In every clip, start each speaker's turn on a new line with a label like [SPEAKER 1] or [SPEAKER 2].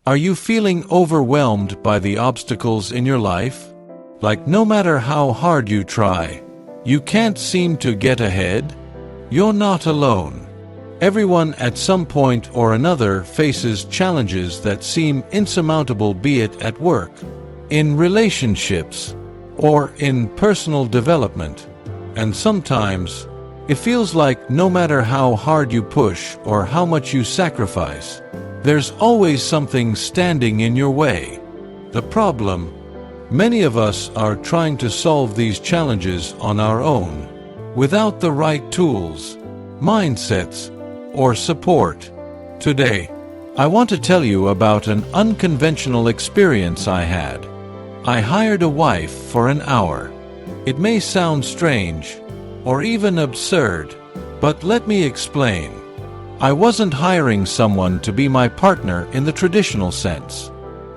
[SPEAKER 1] Are you feeling overwhelmed by the obstacles in your life? Like no matter how hard you try, you can't seem to get ahead? You're not alone. Everyone at some point or another faces challenges that seem insurmountable, be it at work, in relationships, or in personal development. And sometimes, it feels like no matter how hard you push or how much you sacrifice, there's always something standing in your way. The problem: many of us are trying to solve these challenges on our own, without the right tools, mindsets, or support. Today, I want to tell you about an unconventional experience I had. I hired a wife for an hour. It may sound strange, or even absurd, but let me explain. I wasn't hiring someone to be my partner in the traditional sense.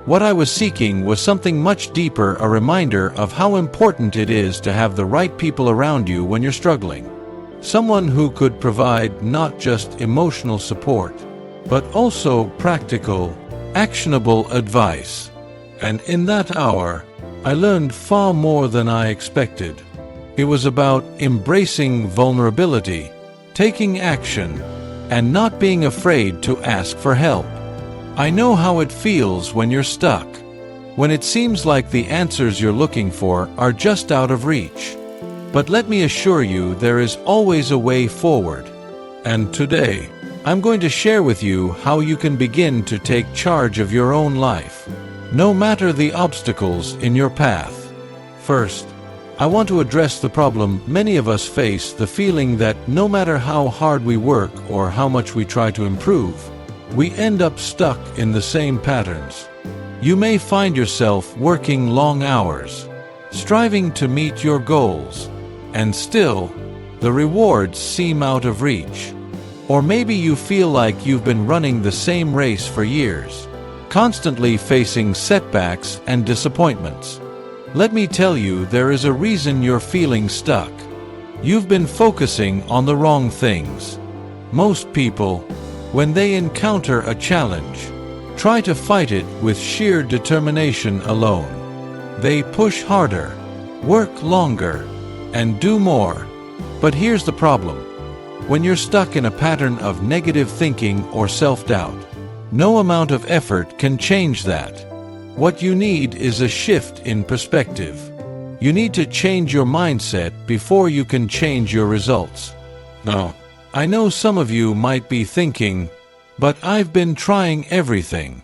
[SPEAKER 1] What I was seeking was something much deeper, a reminder of how important it is to have the right people around you when you're struggling. Someone who could provide not just emotional support, but also practical, actionable advice. And in that hour, I learned far more than I expected. It was about embracing vulnerability, taking action, and not being afraid to ask for help. I know how it feels when you're stuck, when it seems like the answers you're looking for are just out of reach. But let me assure you, there is always a way forward. And today, I'm going to share with you how you can begin to take charge of your own life, no matter the obstacles in your path. First, I want to address the problem many of us face, the feeling that no matter how hard we work or how much we try to improve, we end up stuck in the same patterns. You may find yourself working long hours, striving to meet your goals, and still, the rewards seem out of reach. Or maybe you feel like you've been running the same race for years, constantly facing setbacks and disappointments. Let me tell you, there is a reason you're feeling stuck. You've been focusing on the wrong things. Most people, when they encounter a challenge, try to fight it with sheer determination alone. They push harder, work longer, and do more. But here's the problem. When you're stuck in a pattern of negative thinking or self-doubt, no amount of effort can change that. What you need is a shift in perspective. You need to change your mindset before you can change your results. Now, I know some of you might be thinking, but I've been trying everything.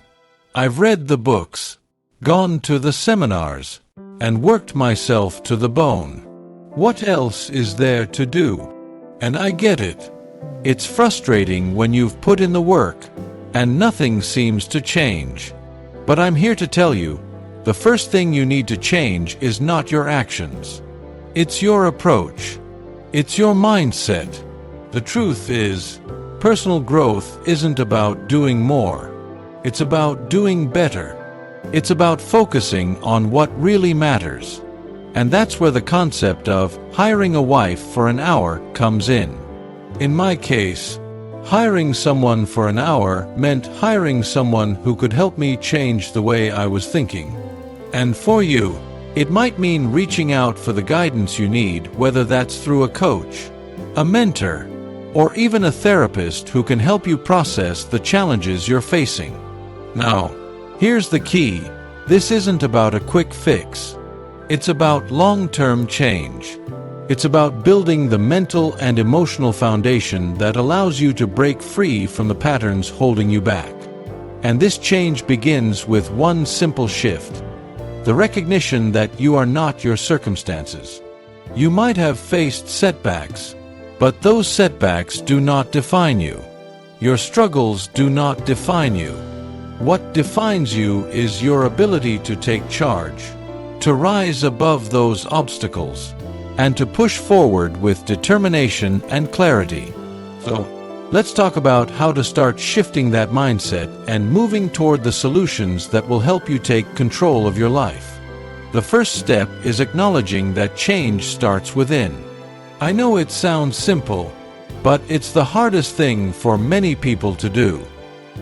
[SPEAKER 1] I've read the books, gone to the seminars, and worked myself to the bone. What else is there to do? And I get it. It's frustrating when you've put in the work, and nothing seems to change. But I'm here to tell you, the first thing you need to change is not your actions. It's your approach. It's your mindset. The truth is, personal growth isn't about doing more. It's about doing better. It's about focusing on what really matters. And that's where the concept of hiring a wife for an hour comes in. In my case, hiring someone for an hour meant hiring someone who could help me change the way I was thinking. And for you, it might mean reaching out for the guidance you need, whether that's through a coach, a mentor, or even a therapist who can help you process the challenges you're facing. Now, here's the key. This isn't about a quick fix. It's about long-term change. It's about building the mental and emotional foundation that allows you to break free from the patterns holding you back. And this change begins with one simple shift: the recognition that you are not your circumstances. You might have faced setbacks, but those setbacks do not define you. Your struggles do not define you. What defines you is your ability to take charge, to rise above those obstacles, and to push forward with determination and clarity. So, let's talk about how to start shifting that mindset and moving toward the solutions that will help you take control of your life. The first step is acknowledging that change starts within. I know it sounds simple, but it's the hardest thing for many people to do.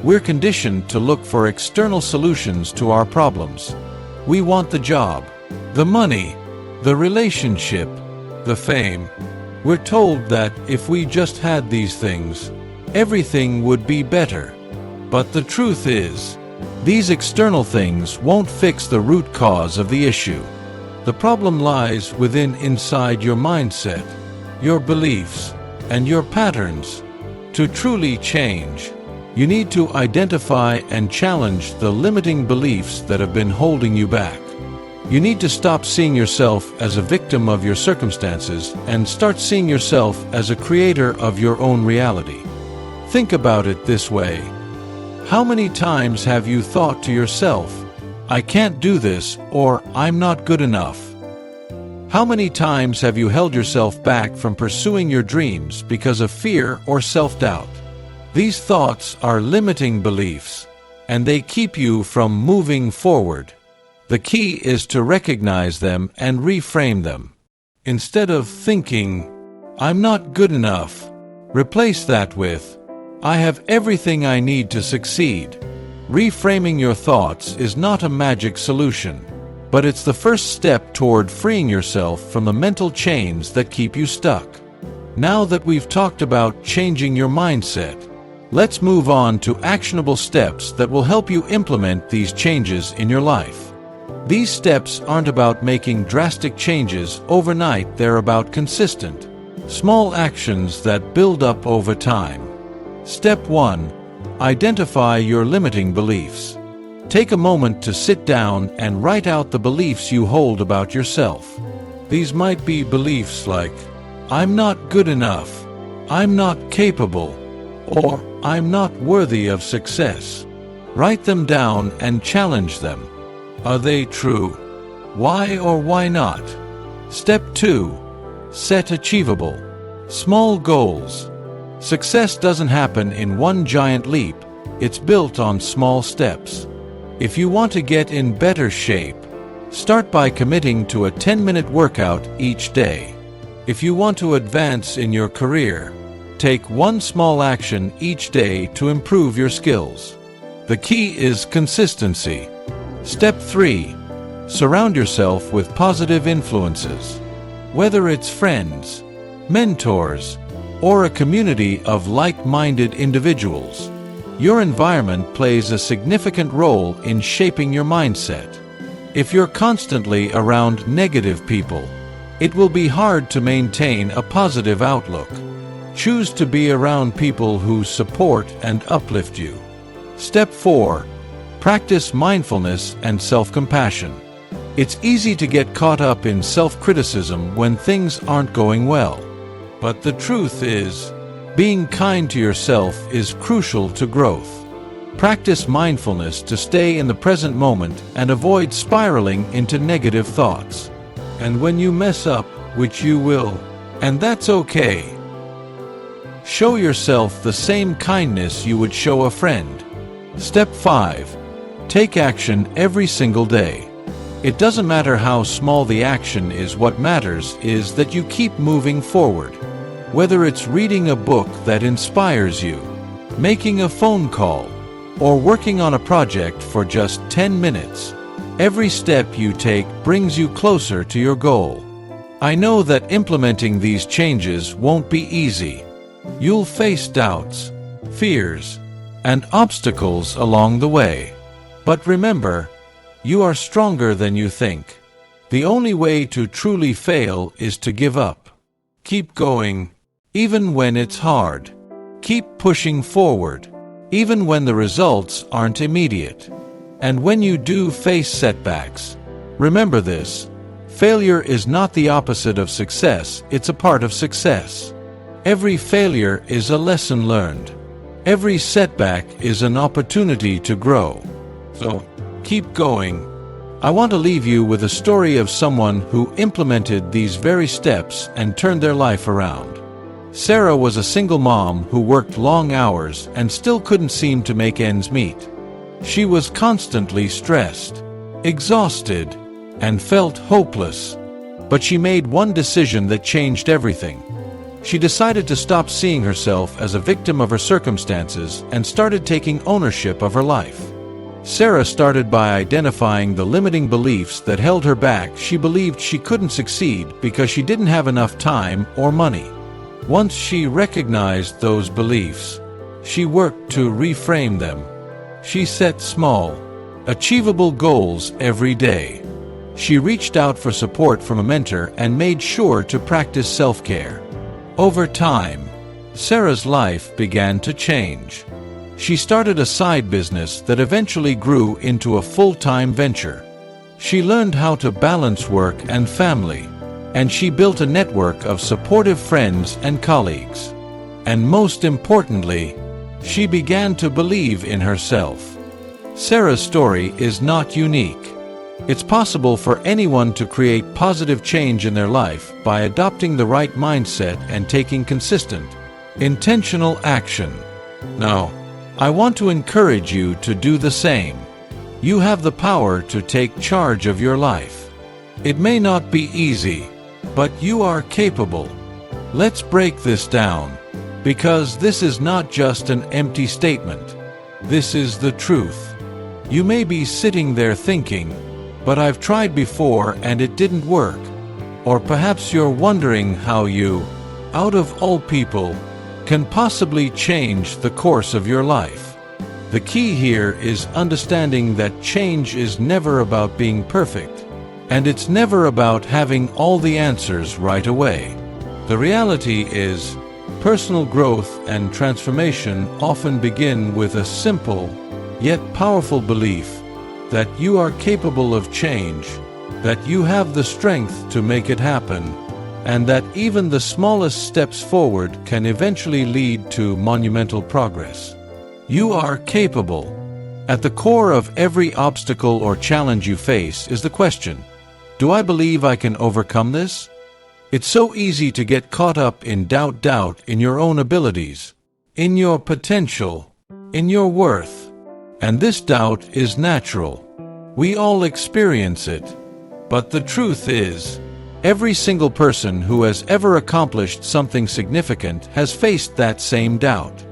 [SPEAKER 1] We're conditioned to look for external solutions to our problems. We want the job, the money, the relationship, the fame. We're told that if we just had these things, everything would be better. But the truth is, these external things won't fix the root cause of the issue. The problem lies inside your mindset, your beliefs, and your patterns. To truly change, you need to identify and challenge the limiting beliefs that have been holding you back. You need to stop seeing yourself as a victim of your circumstances and start seeing yourself as a creator of your own reality. Think about it this way. How many times have you thought to yourself, "I can't do this," or "I'm not good enough"? How many times have you held yourself back from pursuing your dreams because of fear or self-doubt? These thoughts are limiting beliefs, and they keep you from moving forward. The key is to recognize them and reframe them. Instead of thinking, "I'm not good enough," replace that with, "I have everything I need to succeed." Reframing your thoughts is not a magic solution, but it's the first step toward freeing yourself from the mental chains that keep you stuck. Now that we've talked about changing your mindset, let's move on to actionable steps that will help you implement these changes in your life. These steps aren't about making drastic changes overnight, they're about consistent, small actions that build up over time. Step 1. Identify your limiting beliefs. Take a moment to sit down and write out the beliefs you hold about yourself. These might be beliefs like, "I'm not good enough," "I'm not capable," or "I'm not worthy of success." Write them down and challenge them. Are they true? Why or why not? Step 2. Set achievable, small goals. Success doesn't happen in one giant leap, it's built on small steps. If you want to get in better shape, start by committing to a 10-minute workout each day. If you want to advance in your career, take one small action each day to improve your skills. The key is consistency. Step 3. Surround yourself with positive influences. Whether it's friends, mentors, or a community of like-minded individuals, your environment plays a significant role in shaping your mindset. If you're constantly around negative people, it will be hard to maintain a positive outlook. Choose to be around people who support and uplift you. Step 4. Practice mindfulness and self-compassion. It's easy to get caught up in self-criticism when things aren't going well. But the truth is, being kind to yourself is crucial to growth. Practice mindfulness to stay in the present moment and avoid spiraling into negative thoughts. And when you mess up, which you will, and that's okay, show yourself the same kindness you would show a friend. Step 5. Take action every single day. It doesn't matter how small the action is, what matters is that you keep moving forward. Whether it's reading a book that inspires you, making a phone call, or working on a project for just 10 minutes, every step you take brings you closer to your goal. I know that implementing these changes won't be easy. You'll face doubts, fears, and obstacles along the way. But remember, you are stronger than you think. The only way to truly fail is to give up. Keep going, even when it's hard. Keep pushing forward, even when the results aren't immediate. And when you do face setbacks, remember this: failure is not the opposite of success, it's a part of success. Every failure is a lesson learned. Every setback is an opportunity to grow. So, keep going. I want to leave you with a story of someone who implemented these very steps and turned their life around. Sarah was a single mom who worked long hours and still couldn't seem to make ends meet. She was constantly stressed, exhausted, and felt hopeless. But she made one decision that changed everything. She decided to stop seeing herself as a victim of her circumstances and started taking ownership of her life. Sarah started by identifying the limiting beliefs that held her back. She believed she couldn't succeed because she didn't have enough time or money. Once she recognized those beliefs, she worked to reframe them. She set small, achievable goals every day. She reached out for support from a mentor and made sure to practice self-care. Over time, Sarah's life began to change. She started a side business that eventually grew into a full-time venture. She learned how to balance work and family, and she built a network of supportive friends and colleagues. And most importantly, she began to believe in herself. Sarah's story is not unique. It's possible for anyone to create positive change in their life by adopting the right mindset and taking consistent, intentional action. Now, I want to encourage you to do the same. You have the power to take charge of your life. It may not be easy, but you are capable. Let's break this down, because this is not just an empty statement. This is the truth. You may be sitting there thinking, "But I've tried before and it didn't work." Or perhaps you're wondering how you, out of all people, can possibly change the course of your life. The key here is understanding that change is never about being perfect, and it's never about having all the answers right away. The reality is, personal growth and transformation often begin with a simple, yet powerful belief that you are capable of change, that you have the strength to make it happen, and that even the smallest steps forward can eventually lead to monumental progress. You are capable. At the core of every obstacle or challenge you face is the question, do I believe I can overcome this? It's so easy to get caught up in doubt in your own abilities, in your potential, in your worth. And this doubt is natural. We all experience it. But the truth is, every single person who has ever accomplished something significant has faced that same doubt.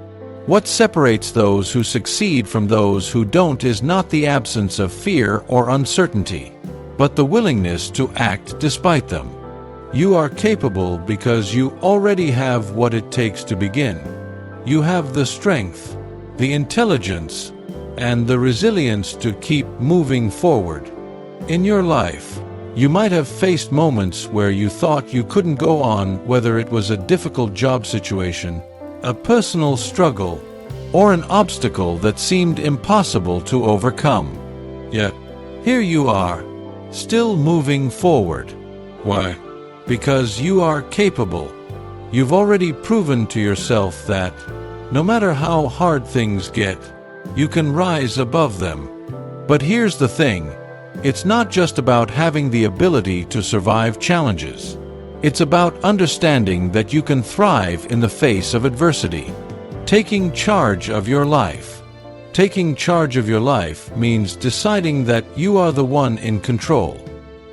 [SPEAKER 1] What separates those who succeed from those who don't is not the absence of fear or uncertainty, but the willingness to act despite them. You are capable because you already have what it takes to begin. You have the strength, the intelligence, and the resilience to keep moving forward. In your life, you might have faced moments where you thought you couldn't go on, whether it was a difficult job situation, a personal struggle, or an obstacle that seemed impossible to overcome. Yet, here you are, still moving forward. Why? Because you are capable. You've already proven to yourself that, no matter how hard things get, you can rise above them. But here's the thing, it's not just about having the ability to survive challenges. It's about understanding that you can thrive in the face of adversity. Taking charge of your life. Taking charge of your life means deciding that you are the one in control.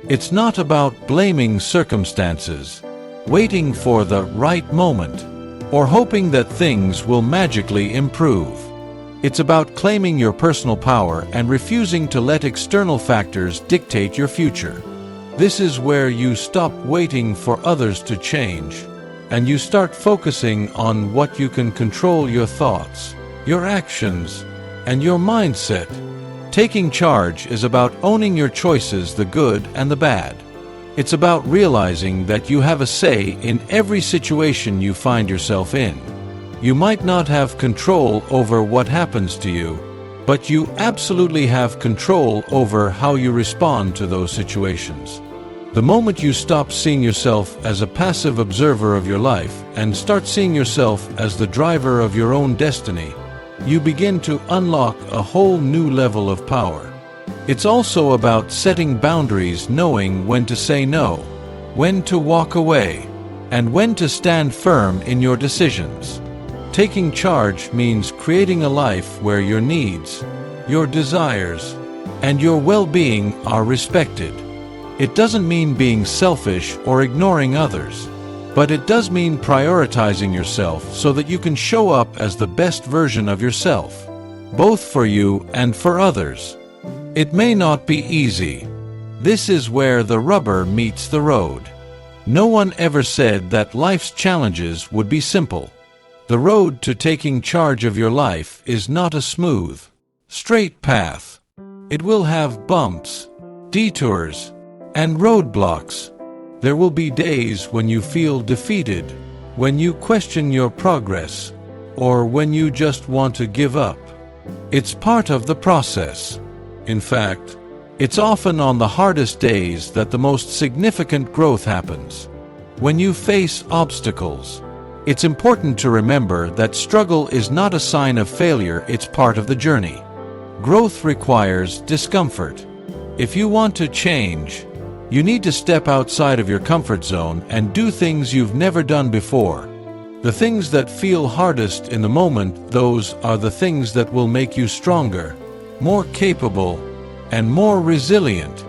[SPEAKER 1] It's not about blaming circumstances, waiting for the right moment, or hoping that things will magically improve. It's about claiming your personal power and refusing to let external factors dictate your future. This is where you stop waiting for others to change, and you start focusing on what you can control: your thoughts, your actions, and your mindset. Taking charge is about owning your choices, the good and the bad. It's about realizing that you have a say in every situation you find yourself in. You might not have control over what happens to you, but you absolutely have control over how you respond to those situations. The moment you stop seeing yourself as a passive observer of your life and start seeing yourself as the driver of your own destiny, you begin to unlock a whole new level of power. It's also about setting boundaries, knowing when to say no, when to walk away, and when to stand firm in your decisions. Taking charge means creating a life where your needs, your desires, and your well-being are respected. It doesn't mean being selfish or ignoring others. But it does mean prioritizing yourself so that you can show up as the best version of yourself, both for you and for others. It may not be easy. This is where the rubber meets the road. No one ever said that life's challenges would be simple. The road to taking charge of your life is not a smooth, straight path. It will have bumps, detours, and roadblocks. There will be days when you feel defeated, when you question your progress, or when you just want to give up. It's part of the process. In fact, it's often on the hardest days that the most significant growth happens. When you face obstacles, it's important to remember that struggle is not a sign of failure, it's part of the journey. Growth requires discomfort. If you want to change, you need to step outside of your comfort zone and do things you've never done before. The things that feel hardest in the moment, those are the things that will make you stronger, more capable, and more resilient.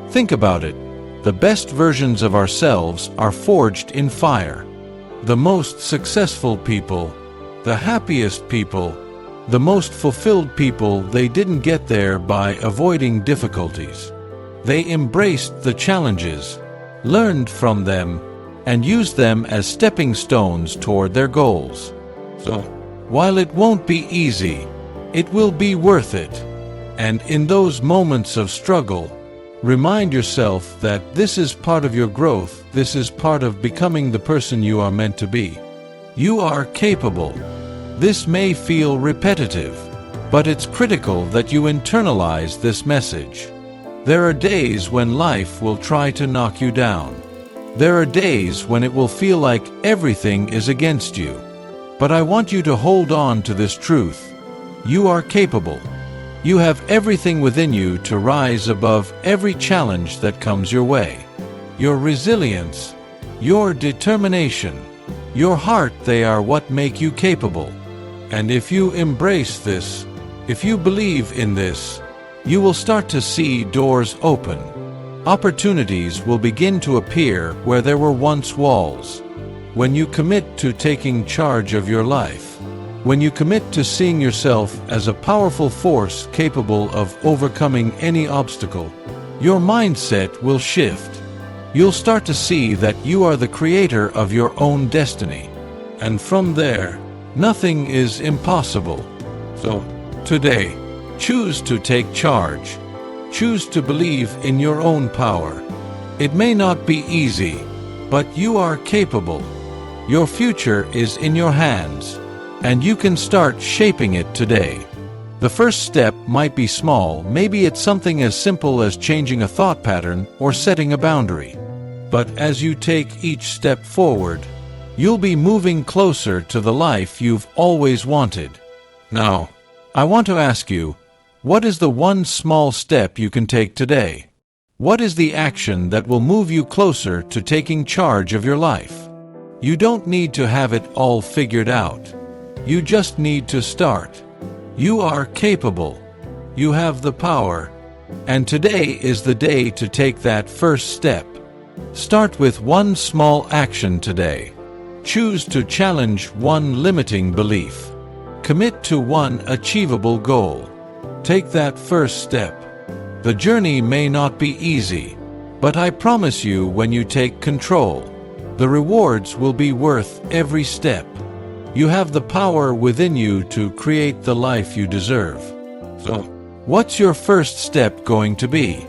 [SPEAKER 1] Think about it. The best versions of ourselves are forged in fire. The most successful people, the happiest people, the most fulfilled people, they didn't get there by avoiding difficulties. They embraced the challenges, learned from them, and used them as stepping stones toward their goals. So, while it won't be easy, it will be worth it. And in those moments of struggle, remind yourself that this is part of your growth, this is part of becoming the person you are meant to be. You are capable. This may feel repetitive, but it's critical that you internalize this message. There are days when life will try to knock you down. There are days when it will feel like everything is against you. But I want you to hold on to this truth. You are capable. You have everything within you to rise above every challenge that comes your way. Your resilience, your determination, your heart, they are what make you capable. And if you embrace this, if you believe in this, you will start to see doors open. Opportunities will begin to appear where there were once walls. When you commit to taking charge of your life, when you commit to seeing yourself as a powerful force capable of overcoming any obstacle, your mindset will shift. You'll start to see that you are the creator of your own destiny. And from there, nothing is impossible. So, today, choose to take charge. Choose to believe in your own power. It may not be easy, but you are capable. Your future is in your hands, and you can start shaping it today. The first step might be small, maybe it's something as simple as changing a thought pattern or setting a boundary. But as you take each step forward, you'll be moving closer to the life you've always wanted. Now, I want to ask you, what is the one small step you can take today? What is the action that will move you closer to taking charge of your life? You don't need to have it all figured out. You just need to start. You are capable. You have the power. And today is the day to take that first step. Start with one small action today. Choose to challenge one limiting belief. Commit to one achievable goal. Take that first step. The journey may not be easy, but I promise you, when you take control, the rewards will be worth every step. You have the power within you to create the life you deserve. So, what's your first step going to be?